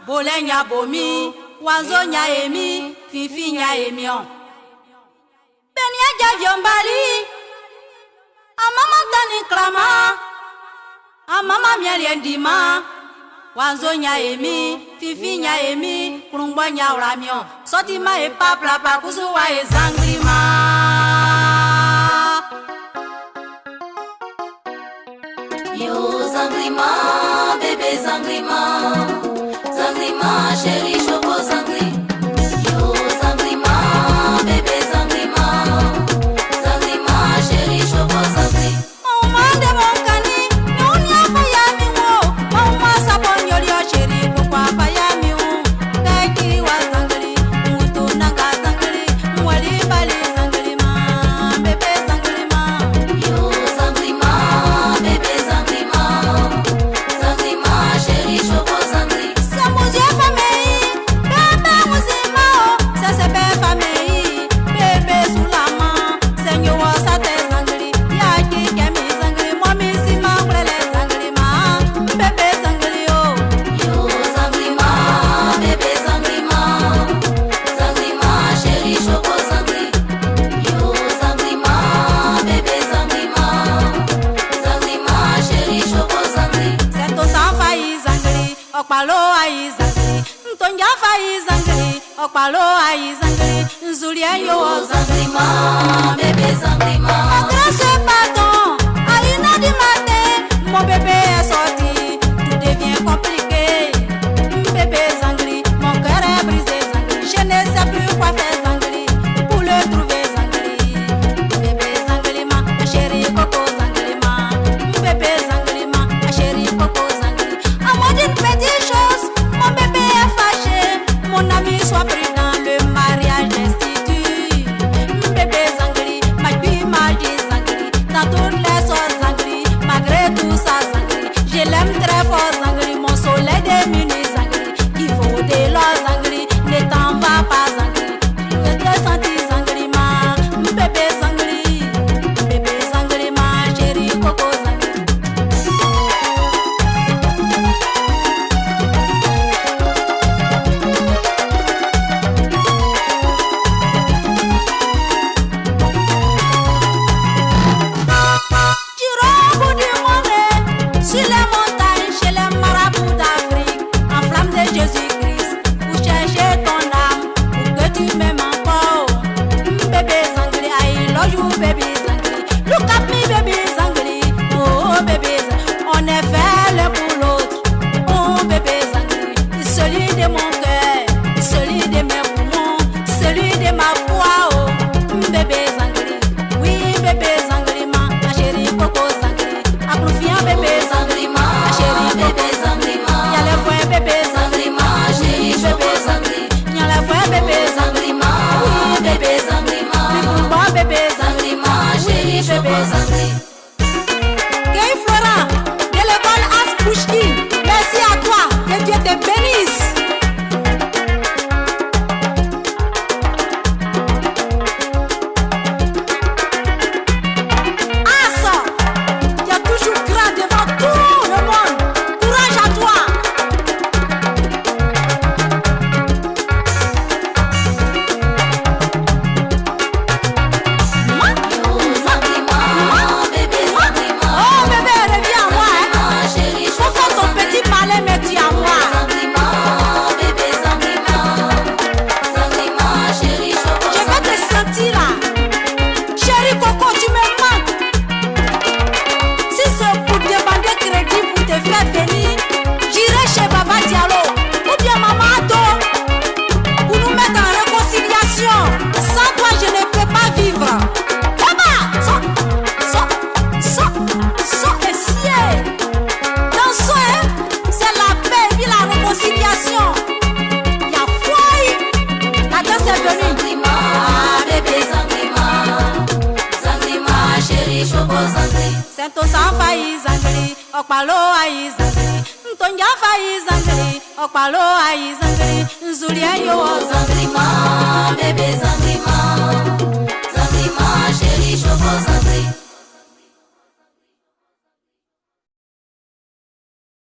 Bolenya bomi, wazonya emi, fifinya emion. Benya javiombali, amama tani klama, amama mialiendima, wazonya emi, fifinya emi, kurungbonya uramion. Sotima e papla pa kuzuwa e zangrima. Yo zangrima, bébé zangrima. Zangrima, chérie, choco zangri. Yo, zangrima, bébé zangrima. Zangrima, chérie, choco zangri. Maman de mon cani, nous n'y a pas y'a mi wo. Maman sabon yolio chérie, pourquoi pas y'a mi wo? Kaki wa zangri, mutu nanga zangri, mwali bali zangrima, bébé zangrima. Yo, zangrima, bébé zangrima. Zangrima, chérie, choco zangri. Okpalo ayi zangri, ntonja fayi zangri. Okpalo ayi zangri, nzulia yo zangrima, bébé zangrima. Grâce pardon, à 1h du matin, mon bébé est sorti, tout devient compliqué. Bébé zangri, mon cœur est brisé zangri. Je ne sais plus quoi faire zangri, pour le trouver zangri. Bébé zangrima, ma chérie coco zangrima. Bébé zangrima, ma chérie coco zangri. À moi d'une petite chose, mon bébé est fâché. Mon ami soit prudent, le mariage institue. Bébé zangri, ma vie, ma vie. zangli. Sento safa izangli, okpalo aizangli. Ntonja fa izangli, okpalo aizangli. Nzulia yo Yo zangli ma, bébé zangli ma.